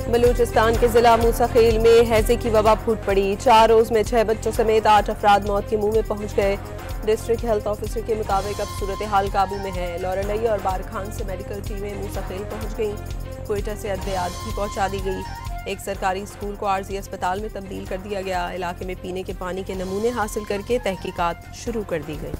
बलूचिस्तान के जिला मूसाखेल में हैजे की वबा फूट पड़ी। 4 रोज में 6 बच्चों समेत 8 अफराद मौत के मुंह में पहुंच गए। डिस्ट्रिक्ट हेल्थ ऑफिसर के मुताबिक अब सूरत हाल काबू में है। लौरलई और बारखान से मेडिकल टीमें मूसाखेल पहुंच गईं। क्वेटा से अद्वियात भी पहुंचा दी गई। एक सरकारी स्कूल को आर्जी अस्पताल में तब्दील कर दिया गया। इलाके में पीने के पानी के नमूने हासिल करके तहकीकात शुरू कर दी गई।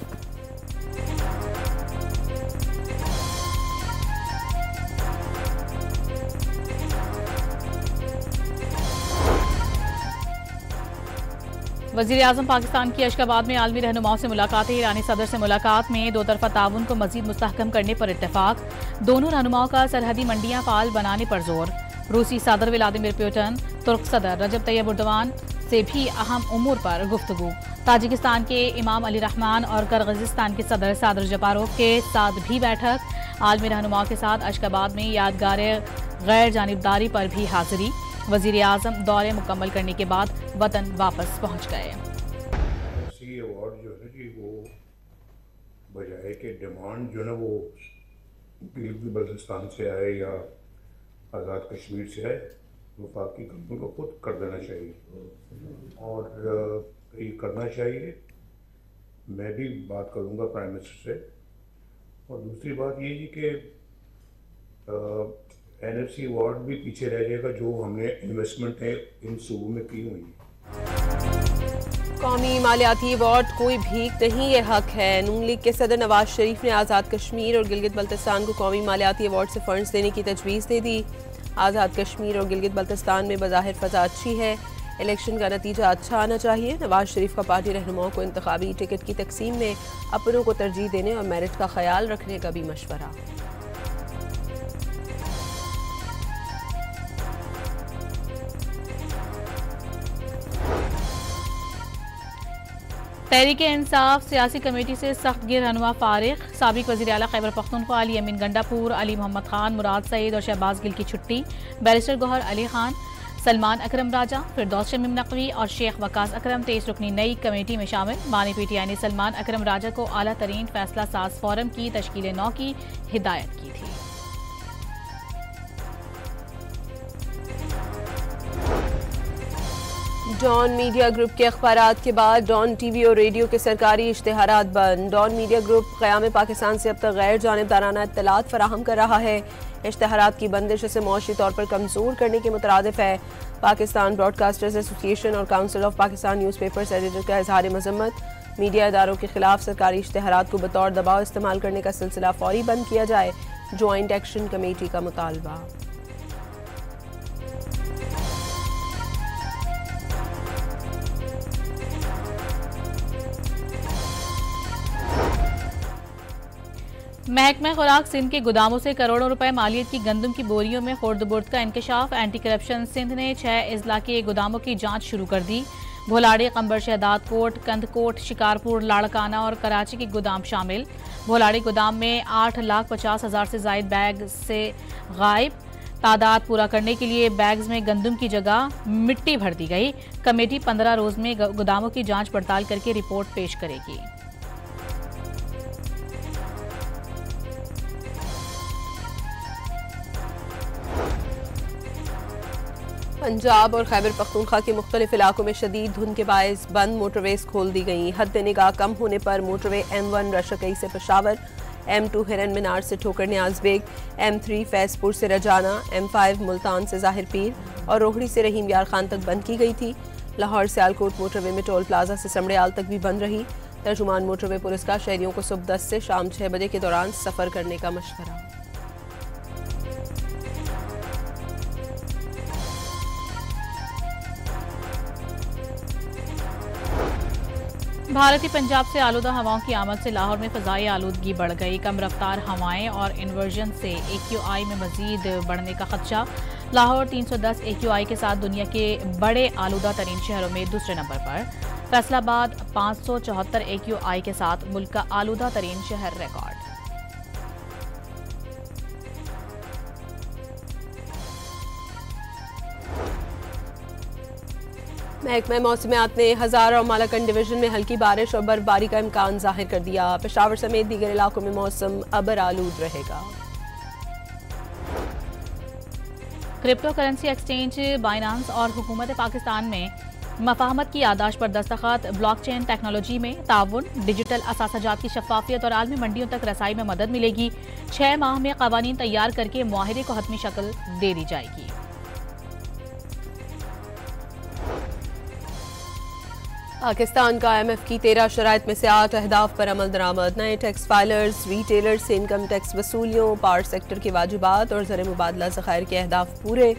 वज़ीर आज़म पाकिस्तान की अशकाबाद में आलमी रहनुमाओं से मुलाकात। ईरानी सदर से मुलाकात में दो तरफा ताउन को मजीद मुस्तहकम करने पर इत्तेफाक। दोनों रहनुमाओं का सरहदी मंडियां फाल बनाने पर जोर। रूसी सदर व्लादिमीर पुतिन तुर्क सदर रजब तैयब एर्दोगान से भी अहम उमूर पर गुफ्तगू। ताजिकिस्तान के इमाम अली रहमान और किर्गिज़स्तान के सदर सादर जपारोव के साथ भी बैठक। आलमी रहनुमाओं के साथ अशकाबाद में यादगार गैर जानिबदारी पर भी हाजिरी। वज़ीर आज़म दौरे मुकम्मल करने के बाद वतन वापस पहुँच गए। अवार्ड जो है जी वो बजाय के डिमांड जो है वो गिलगित बल्तिस्तान से आए या आज़ाद कश्मीर से आए, वफाकी कंपनी को खुद कर देना चाहिए और ये करना चाहिए। मैं भी बात करूँगा प्राइम मिनिस्टर से। और दूसरी बात ये जी कि NFC अवार्ड भी पीछे रह जाएगा जो हमने इन्वेस्टमेंट है इन सूबों में की हुई है। कौमी मालियाती अवार्ड कोई भीख नहीं, ये हक है। नून लीग के सदर नवाज शरीफ ने आज़ाद कश्मीर और गिलगित बल्तिस्तान को कौमी मालियाती अवार्ड से फंड्स देने की तजवीज़ दे दी। आज़ाद कश्मीर और गिलगित बल्तिस्तान में बज़ाहिर फ़ज़ा अच्छी है, इलेक्शन का नतीजा अच्छा आना चाहिए। नवाज शरीफ का पार्टी रहनुमाओं को इंतखाबी टिकट की तकसीम में अपनों को तरजीह देने और मेरिट का ख्याल रखने का भी मशवरा। तहरीक इंसाफ सियासी कमेटी से सख्त गिर रहनुमा फारिग। साबिक वज़ीर आला खैबर पख्तूनख्वा अली अमीन गंडापुर, अली मोहम्मद खान, मुराद सईद और शहबाज गिल की छुट्टी। बैरिस्टर गौहर अली खान, सलमान अकरम राजा, फिरदौस शमीम नकवी और शेख वकास अकरम 23 रुकनी नई कमेटी में शामिल। बानी PTI ने सलमान अकरम राजा को आला तरीन फैसला साज फोरम की तश्कील 9 की हिदायत की थी। डॉन मीडिया ग्रुप के अखबारात के बाद डॉन TV और रेडियो के सरकारी इश्तेहारात बंद। डॉन मीडिया ग्रुप क़याम पाकिस्तान से अब तक गैर जानिबदाराना इत्तलात फराहम कर रहा है। इश्तेहारात की बंदिश इसे मौशी तौर पर कमज़ोर करने के मुतरादिफ है। पाकिस्तान ब्रॉडकास्टर्स एसोसिएशन और council of Pakistan news papers editor का इजहार मजम्मत। मीडिया इदारों के खिलाफ सरकारी इश्तेहारात को बतौर दबाव इस्तेमाल करने का सिलसिला फौरी बंद किया जाए। ज्वाइंट एक्शन कमेटी का मुतालबा। महकमा खुराक सिंध के गोदामों से करोड़ों रुपए मालियत की गंदम की बोरियों में खुर्द बुर्द का इंकशाफ। एंटी करप्शन सिंध ने 6 अजला के गोदामों की जांच शुरू कर दी। भोलाड़ी, कंबर शहदाद कोट, कंदकोट, शिकारपुर, लाड़काना और कराची के गोदाम शामिल। भोलाड़ी गोदाम में 8,50,000 से जायद बैग से गायब। तादाद पूरा करने के लिए बैग्स में गंदम की जगह मिट्टी भर दी गई। कमेटी 15 रोज में गोदामों की जांच पड़ताल करके रिपोर्ट पेश करेगी। पंजाब और खैबर पख्तूनख्वा के मुख्तलिफ इलाकों में शदीद धुंध के बायस बंद मोटरवेज खोल दी गई। हद निगाह कम होने पर मोटरवे M1 रशकई से पेशावर, M2 हिरन मीनार से ठोकर न्याज बेग, M3 फैजपुर से रजाना, M5 मुल्तान से जाहिर पीर और रोहड़ी से रहीम यार खान तक बंद की गई थी। लाहौर सियालकोट मोटरवे में टोल प्लाजा से समड़ियाल तक भी बंद रही। तर्जुमान मोटरवे पुलिस का शहरियों को सुबह 10 से शाम 6 बजे के दौरान सफर करने का मशवरा। भारतीय पंजाब से आलूदा हवाओं की आमद से लाहौर में फ़ज़ाई आलूदगी बढ़ गई। कम रफ्तार हवाएं और इन्वर्जन से AQI में मजीद बढ़ने का खदशा। लाहौर 310 AQI के साथ दुनिया के बड़े आलूदा तरीन शहरों में दूसरे नंबर पर। फैसलाबाद 574 AQI के साथ मुल्क का आलूदा तरीन शहर रिकॉर्ड। महकमा मौसमियात ने हज़ार और मालाकंड डिवीजन में हल्की बारिश और बर्फबारी का इम्कान जाहिर कर दिया। पेशावर समेत दीगर इलाकों में मौसम अबर आलूद रहेगा। क्रिप्टो करेंसी एक्सचेंज बाइनांस और हुकूमत पाकिस्तान में मफाहमत की यादाश्त पर दस्तखत। ब्लॉकचेन टेक्नोलॉजी में ताउन, डिजिटल असासाजात की शफाफियत और आलमी मंडियों तक रसाई में मदद मिलेगी। 6 माह में कवानीन तैयार करके मुआहदे को हतमी शक्ल दे दी जाएगी। पाकिस्तान का IMF की 13 शराइत में से 8 अहदाफ पर अमल दरामद। नए टैक्स फाइलर्स, रिटेलर्स से इनकम टैक्स वसूलियों, पावर सेक्टर के वाजिबात और ज़र मुबादला ज़खायर के अहदाफ पूरे।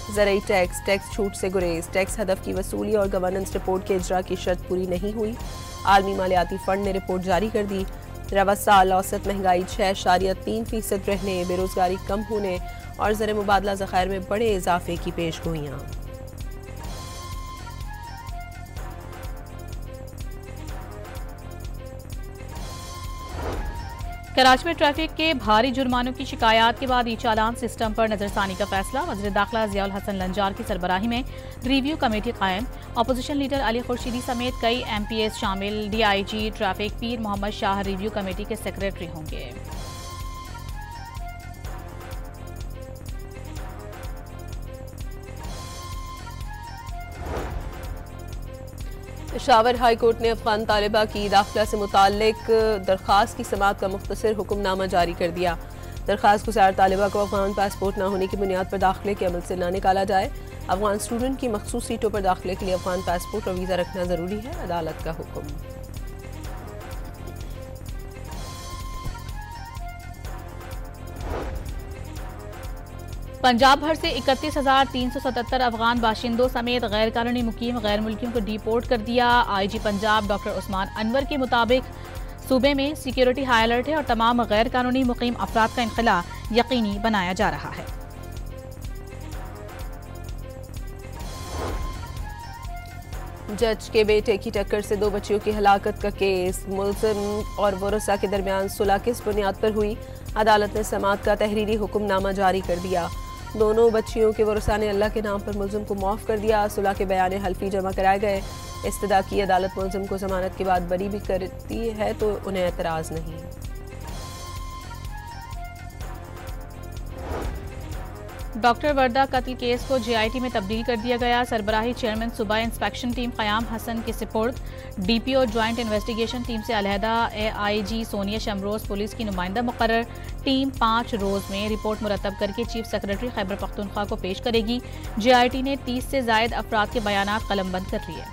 ज़रूरी टैक्स, टैक्स छूट से गुरेज, टैक्स हदफ की वसूली और गवर्नेंस रिपोर्ट के इजरा की शर्त पूरी नहीं हुई। आलमी मालियाती फ़ंड ने रिपोर्ट जारी कर दी। रवा साल औसत महंगाई 6.3% रहने, बेरोजगारी कम होने और ज़र मुबादला ज़खायर में बड़े इजाफे की पेशगोइयाँ। कराची में ट्रैफिक के भारी जुर्मानों की शिकायत के बाद ई चालान सिस्टम पर नजरसानी का फैसला। वज़ीर दाखिला ज़ियाउल हसन लंजार की सरबराही में रिव्यू कमेटी कायम। अपोजिशन लीडर अली खुर्शीदी समेत कई MPs शामिल। DIG ट्रैफिक पीर मोहम्मद शाह रिव्यू कमेटी के सेक्रेटरी होंगे। पेशावर हाई कोर्ट ने अफगान तालिबा की दाखिला से मुताल्लिक दरख्वास्त की समाअत का मुख्तसर हुक्मनामा जारी कर दिया। दरख्वास्त गुजार तालिबा को अफगान पासपोर्ट न होने की बुनियाद पर दाखिले के अमल से न निकाला जाए। अफगान स्टूडेंट की मखसूस सीटों पर दाखिले के लिए अफगान पासपोर्ट और वीज़ा रखना ज़रूरी है, अदालत का हुक्म। पंजाब भर से 31,377 अफगान बाशिंदों समेत गैर कानूनी मुकीम गैर मुल्कियों को डिपोर्ट कर दिया। IG पंजाब डॉक्टर उस्मान अनवर के मुताबिक सूबे में सिक्योरिटी हाई अलर्ट है और तमाम गैर कानूनी मुकीम अफराद का इनखला यकीनी बनाया जा रहा है। जज के बेटे की टक्कर से 2 बच्चियों की हलाकत का केस मुल्ज़िम और वरसा के दरमियान सुलह किस बुनियाद पर हुई। अदालत ने समाअत का तहरीरी हुक्मनामा जारी कर दिया। दोनों बच्चियों के वरसा ने अल्लाह के नाम पर मुल्ज़िम को माफ़ कर दिया। सुलह के बयान हल्फी जमा कराए गए। इस्तदा की अदालत मुल्ज़िम को जमानत के बाद बरी भी करती है तो उन्हें एतराज़ नहीं। डॉक्टर वर्दा कत्ल केस को JIT में तब्दील कर दिया गया। सरबराही चेयरमैन सूबा इंस्पेक्शन टीम क़याम हसन के सुपुर्द। DPO ज्वाइंट इन्वेस्टिगेशन टीम से अलहदा AIG सोनिया शमरोज पुलिस की नुमाइंदा मुकर्रर। टीम 5 रोज़ में रिपोर्ट मुरतब करके चीफ सेक्रेटरी खैबर पख्तूनख्वा को पेश करेगी। JIT ने 30 से ज़ायद अफराद के बयानात कलमबंद कर लिए।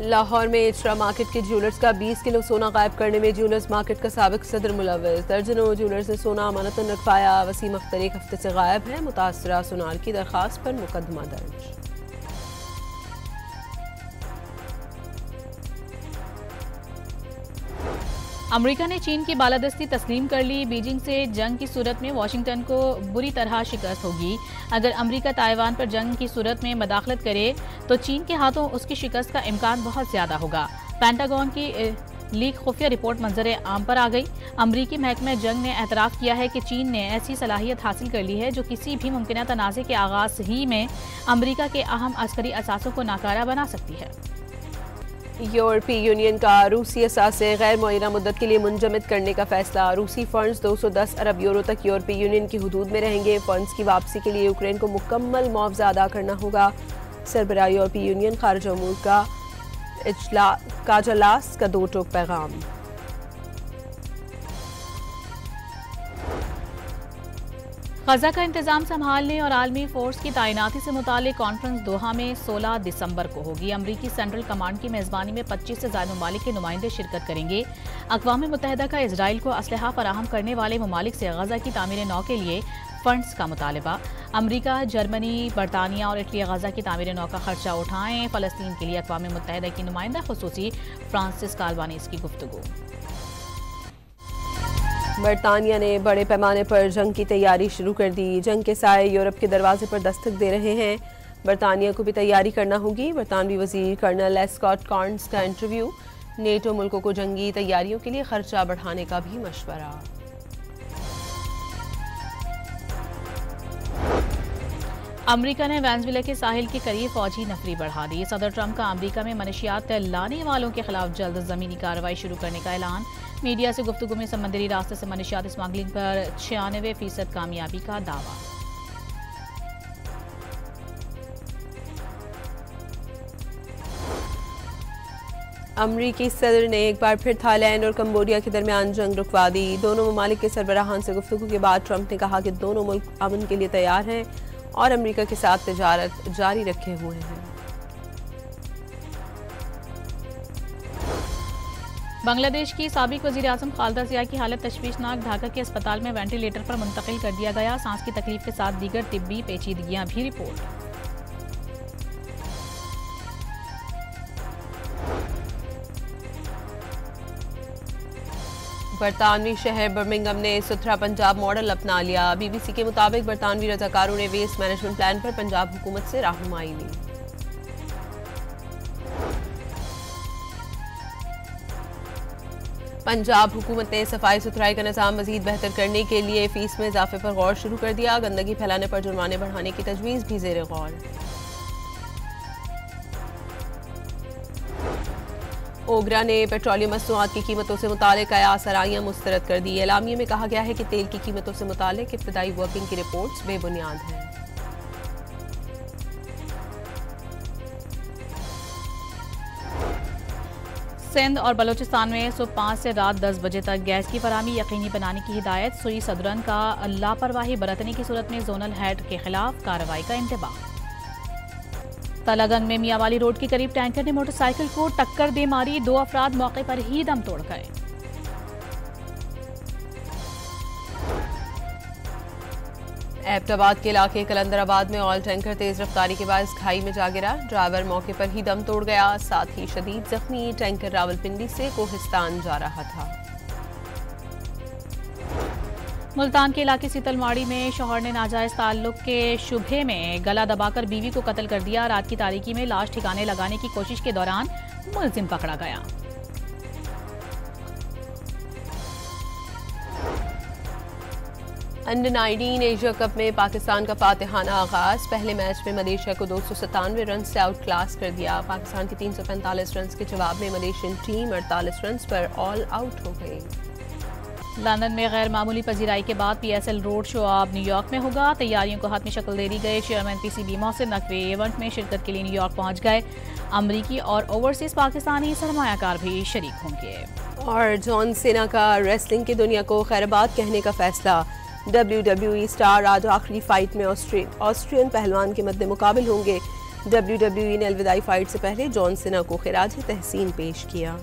लाहौर में इचरा मार्केट के ज्वेलर्स का 20 किलो सोना गायब करने में ज्वेलर्स मार्केट का साबिक सदर मुलव्वस। दर्जनों ज्वेलर्स ने सोना अमानतन रखवाया। वसीम अख्तर 1 हफ्ते से गायब है। मुतासरा सुनार की दरख्वास्त पर मुकदमा दर्ज। अमेरिका ने चीन की बालादस्ती तस्लीम कर ली। बीजिंग से जंग की सूरत में वाशिंगटन को बुरी तरह शिकस्त होगी। अगर अमेरिका ताइवान पर जंग की सूरत में मदाखलत करे तो चीन के हाथों उसकी शिकस्त का इम्कान बहुत ज्यादा होगा। पेंटागन की लीक खुफिया रिपोर्ट मंजर आम पर आ गई। अमरीकी महकमा जंग ने एतराफ़ किया है कि चीन ने ऐसी सलाहियत हासिल कर ली है जो किसी भी मुमकिन तनाज़े के आगाज ही में अमरीका के अहम अस्करी असासों को नाकारा बना सकती है। यूरोपीय यूनियन का रूसी असासे गैर मुअय्यना मुद्दत के लिए मुंजमद करने का फैसला। रूसी फंड्स 210 अरब यूरो तक यूरोपीय यूनियन की हदूद में रहेंगे। फंड्स की वापसी के लिए यूक्रेन को मुकम्मल मुआवजा अदा करना होगा। सरबराह यूरोपीय यूनियन खारिज अमूर का इजलास का 2 टोक पैगाम। गजा का इंतजाम संभालने और आलमी फोर्स की तैनाती से मुतालिक कॉन्फ्रेंस दोहा में 16 दिसंबर को होगी। अमरीकी सेंट्रल कमांड की मेजबानी में 25 से ज्यादा ममालिक के नुमाइंदे शिरकत करेंगे। अक़वाम मुत्तहिदा का इजराइल को असलहा फराहम करने वाले ममालिक से गजा की तामीर नौ के लिए फंड्स का मुतालबा। अमरीका, जर्मनी, बरतानिया और इटली गजा की तामीर नौ का खर्चा उठाएं। फ़लस्तीन के लिए अक़वाम मुत्तहिदा की नुमाइंदा खुसूसी फ्रांसिस अल्बानीज़ की गुफ्तगू। बरतानिया ने बड़े पैमाने पर जंग की तैयारी शुरू कर दी। जंग के साए यूरोप के दरवाजे पर दस्तक दे रहे हैं। बरतानिया को भी तैयारी करना होगी। बरतानवी वजीर कर्नल स्कॉट कॉर्न्स का इंटरव्यू। नेटो मुल्कों को जंगी तैयारियों के लिए खर्चा बढ़ाने का भी मशवरा। अमेरिका ने वेनेजुएला के साहिल के करीब फौजी नफरी बढ़ा दी। सदर ट्रंप का अमेरिका में मनशियात लाने वालों के खिलाफ जल्द जमीनी कार्रवाई शुरू करने का ऐलान। मीडिया से गुफ्तगू में समंदरी रास्ते से मनशियात स्मगलिंग पर 96% कामयाबी का दावा। अमरीकी सदर ने एक बार फिर थाईलैंड और कंबोडिया के दरमियान जंग रुकवा दी। दोनों ममालिक के सरबराहान से गुफ्तगू के बाद ट्रंप ने कहा कि दोनों मुल्क अमन के लिए तैयार हैं और अमेरिका के साथ तिजारत जारी रखे हुए हैं। बांग्लादेश की साबिक वजीर आजम खालिदा जिया की हालत तशवीशनाक। ढाका के अस्पताल में वेंटिलेटर पर मुंतकिल कर दिया गया। सांस की तकलीफ के साथ दीगर तिब्बी पेचीदगियां भी रिपोर्ट। बरतानवी शहर बर्मिंघम ने सुथरा पंजाब मॉडल अपना लिया। BBC के मुताबिक बरतानवी रजाकारों ने वेस्ट मैनेजमेंट प्लान पर पंजाब हुकूमत से रहनुमाई ली। पंजाब हुकूमत ने सफाई सुथराई का निज़ाम मजीद बेहतर करने के लिए फीस में इजाफे पर गौर शुरू कर दिया। गंदगी फैलाने पर जुर्माने बढ़ाने की तजवीज़ भी ज़ेर गौर। ओगरा ने पेट्रोलियम मसनूआत की कीमतों से मुतालिक कयास आराइयां मुस्तरद कर दी। एलामिये में कहा गया है कि तेल की कीमतों से मुतालिक इब्तदाई वर्किंग की रिपोर्ट्स बेबुनियाद हैं। सिंध और बलूचिस्तान में सुबह 5 से रात 10 बजे तक गैस की फराहमी यकीनी बनाने की हिदायत। सुई सदरन का लापरवाही बरतने की सूरत में जोनल हेड के खिलाफ कार्रवाई का इंतबाह। तलागंग में मियावाली रोड के करीब टैंकर ने मोटरसाइकिल को टक्कर दे मारी। 2 अफराद मौके पर ही दम तोड़ गए। एबटाबाद के इलाके कलंदराबाद में ऑयल टैंकर तेज रफ्तारी के बाद खाई में जा गिरा। ड्राइवर मौके पर ही दम तोड़ गया। साथ ही शदीद जख्मी। टैंकर रावलपिंडी से कोहिस्तान जा रहा था। मुल्तान के इलाके सीतलमाड़ी में शौहर ने नाजायज ताल्लुक के शुबे में गला दबाकर बीवी को कत्ल कर दिया। रात की तारीकी में लाश ठिकाने लगाने की कोशिश के दौरान मुलजिम पकड़ा गया। अंडर 19 एशिया कप में पाकिस्तान का फातिहाना आगाज। पहले मैच में मलेशिया को 297 रन से आउट क्लास कर दिया। पाकिस्तान के 345 रन के जवाब में मलेशियन टीम 48 रन पर ऑल आउट हो गई। लंदन में गैर मामूली पजीराई के बाद PSL रोड शो अब न्यूयॉर्क में होगा। तैयारियों को हाथ में शक्ल दे दी गई। Chairman PCB Mohsin Naqvi event में शिरकत के लिए न्यूयॉर्क पहुंच गए। अमरीकी और ओवरसीज पाकिस्तानी सरमायाकार भी शरीक होंगे। और जॉन सेना का रेसलिंग की दुनिया को खैरबाद कहने का फैसला। WWE स्टार आज आखिरी फाइट में ऑस्ट्रियन पहलवान के मद्दे मुकाबिल होंगे। WWE ने अलविदाई फाइट से पहले जॉन सेना को खिराज तहसीन पेश किया।